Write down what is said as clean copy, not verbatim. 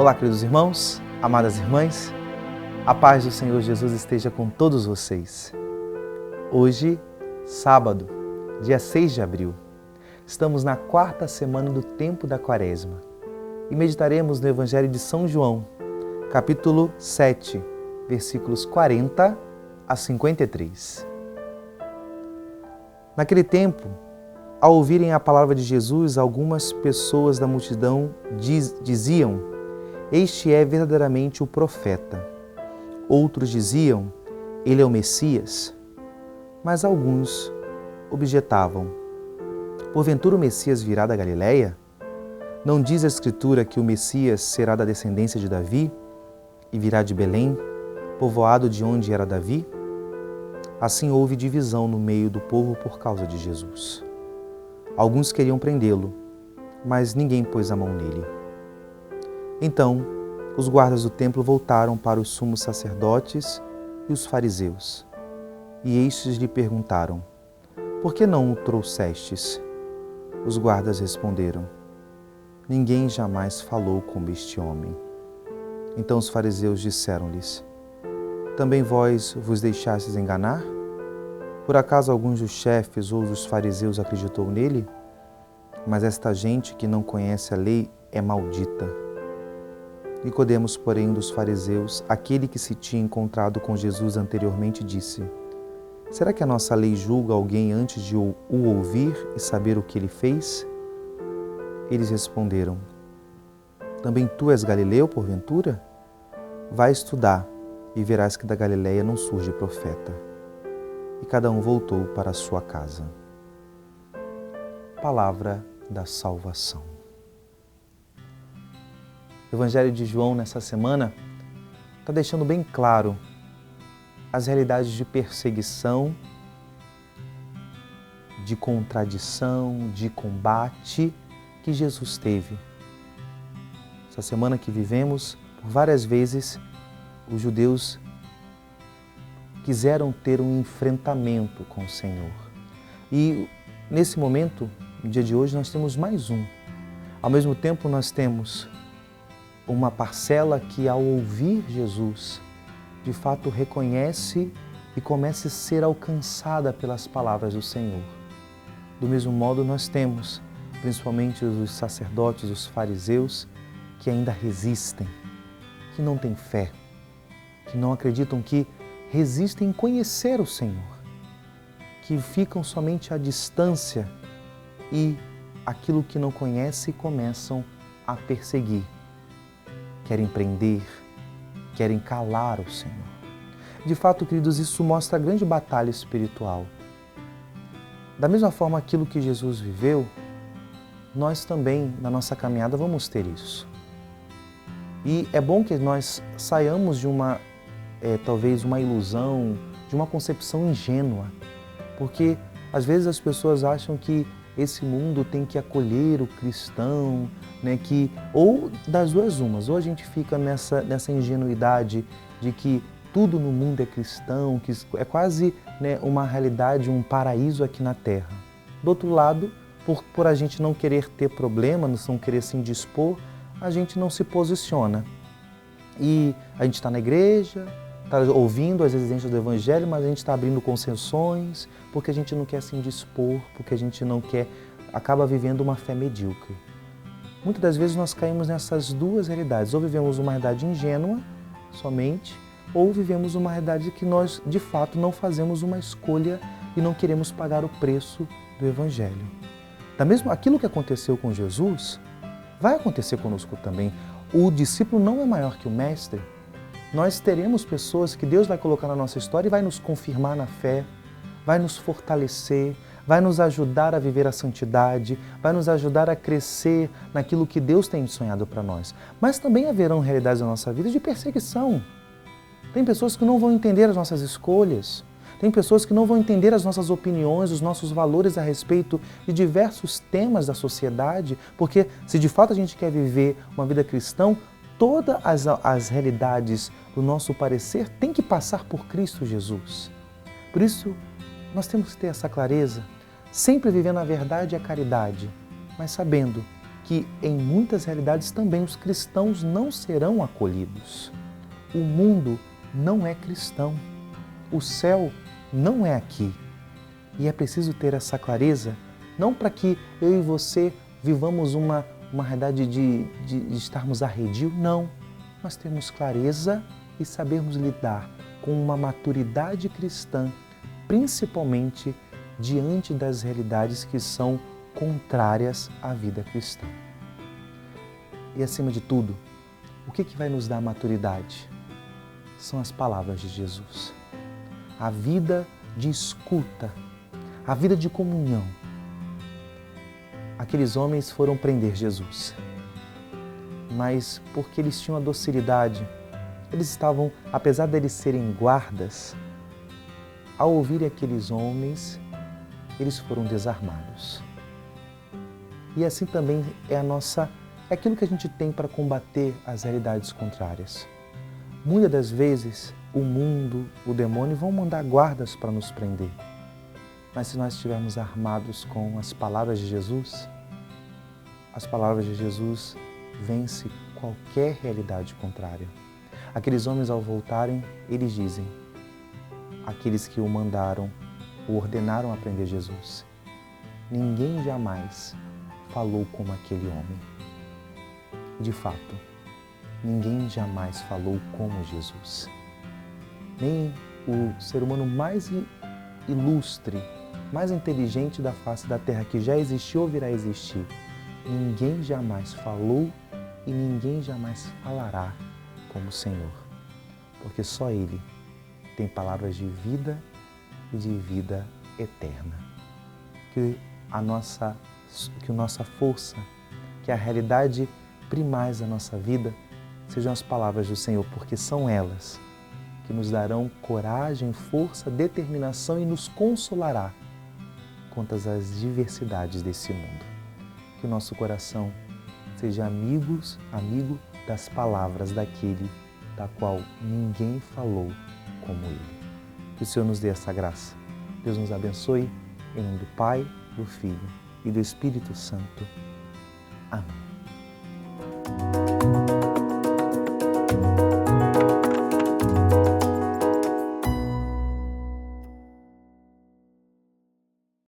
Olá, queridos irmãos, amadas irmãs, a paz do Senhor Jesus esteja com todos vocês. Hoje, sábado, dia 6 de abril, estamos na quarta semana do tempo da Quaresma e meditaremos no Evangelho de São João, capítulo 7, versículos 40 a 53. Naquele tempo, ao ouvirem a palavra de Jesus, algumas pessoas da multidão diziam: "Este é verdadeiramente o profeta." Outros diziam: "Ele é o Messias." Mas alguns objetavam: "Porventura o Messias virá da Galileia? Não diz a Escritura que o Messias será da descendência de Davi e virá de Belém, povoado de onde era Davi?" Assim houve divisão no meio do povo por causa de Jesus. Alguns queriam prendê-lo, mas ninguém pôs a mão nele. Então, os guardas do templo voltaram para os sumos sacerdotes e os fariseus. E estes lhe perguntaram: "Por que não o trouxestes?" Os guardas responderam: "Ninguém jamais falou como este homem." Então os fariseus disseram-lhes: "Também vós vos deixastes enganar? Por acaso alguns dos chefes ou dos fariseus acreditou nele? Mas esta gente que não conhece a lei é maldita." Nicodemos, porém, um dos fariseus, aquele que se tinha encontrado com Jesus anteriormente, disse: "Será que a nossa lei julga alguém antes de o ouvir e saber o que ele fez?" Eles responderam: "Também tu és galileu, porventura? Vai estudar e verás que da Galileia não surge profeta." E cada um voltou para a sua casa. Palavra da salvação. O Evangelho de João, nessa semana, está deixando bem claro as realidades de perseguição, de contradição, de combate que Jesus teve. Essa semana que vivemos, por várias vezes, os judeus quiseram ter um enfrentamento com o Senhor. E nesse momento, no dia de hoje, nós temos mais um. Ao mesmo tempo, nós temos uma parcela que, ao ouvir Jesus, de fato reconhece e começa a ser alcançada pelas palavras do Senhor. Do mesmo modo, nós temos, principalmente os sacerdotes, os fariseus, que ainda resistem, que não têm fé, que não acreditam, que resistem em conhecer o Senhor, que ficam somente à distância e aquilo que não conhecem começam a perseguir. Querem prender, querem calar o Senhor. De fato, queridos, isso mostra a grande batalha espiritual. Da mesma forma, aquilo que Jesus viveu, nós também, na nossa caminhada, vamos ter isso. E é bom que nós saiamos de talvez uma ilusão, de uma concepção ingênua, porque às vezes as pessoas acham que esse mundo tem que acolher o cristão, né? Ou das duas umas, ou a gente fica nessa ingenuidade de que tudo no mundo é cristão, que é quase, né, uma realidade, um paraíso aqui na Terra. Do outro lado, por a gente não querer ter problema, não querer se indispor, a gente não se posiciona. E a gente está na igreja, está ouvindo as exigências do Evangelho, mas a gente está abrindo concessões, porque a gente não quer se indispor, porque a gente não quer, acaba vivendo uma fé medíocre. Muitas das vezes nós caímos nessas duas realidades, ou vivemos uma realidade ingênua somente, ou vivemos uma realidade que nós, de fato, não fazemos uma escolha e não queremos pagar o preço do Evangelho. Aquilo que aconteceu com Jesus, vai acontecer conosco também. O discípulo não é maior que o mestre. Nós teremos pessoas que Deus vai colocar na nossa história e vai nos confirmar na fé, vai nos fortalecer, vai nos ajudar a viver a santidade, vai nos ajudar a crescer naquilo que Deus tem sonhado para nós. Mas também haverão realidades na nossa vida de perseguição. Tem pessoas que não vão entender as nossas escolhas, tem pessoas que não vão entender as nossas opiniões, os nossos valores a respeito de diversos temas da sociedade, porque se de fato a gente quer viver uma vida cristã, todas as realidades do nosso parecer têm que passar por Cristo Jesus. Por isso, nós temos que ter essa clareza, sempre vivendo a verdade e a caridade, mas sabendo que em muitas realidades também os cristãos não serão acolhidos. O mundo não é cristão. O céu não é aqui. E é preciso ter essa clareza, não para que eu e você vivamos uma realidade de estarmos arredio, não. Nós temos clareza e sabermos lidar com uma maturidade cristã, principalmente diante das realidades que são contrárias à vida cristã. E acima de tudo, o que vai nos dar maturidade? São as palavras de Jesus. A vida de escuta, a vida de comunhão. Aqueles homens foram prender Jesus, mas porque eles tinham a docilidade, eles estavam, apesar de eles serem guardas, ao ouvirem aqueles homens, eles foram desarmados. E assim também é aquilo que a gente tem para combater as realidades contrárias. Muitas das vezes, o mundo, o demônio vão mandar guardas para nos prender. Mas se nós estivermos armados com as palavras de Jesus, as palavras de Jesus vencem qualquer realidade contrária. Aqueles homens, ao voltarem, eles dizem, aqueles que o mandaram, o ordenaram a prender Jesus, ninguém jamais falou como aquele homem. De fato, ninguém jamais falou como Jesus. Nem o ser humano mais ilustre, mais inteligente da face da terra, que já existiu ou virá existir, ninguém jamais falou e ninguém jamais falará como o Senhor, porque só Ele tem palavras de vida e de vida eterna. Que a nossa força, que a realidade primais da nossa vida sejam as palavras do Senhor, porque são elas que nos darão coragem, força, determinação e nos consolará contra as diversidades desse mundo. Que o nosso coração seja amigo das palavras daquele da qual ninguém falou como Ele. Que o Senhor nos dê essa graça. Deus nos abençoe, em nome do Pai, do Filho e do Espírito Santo. Amém.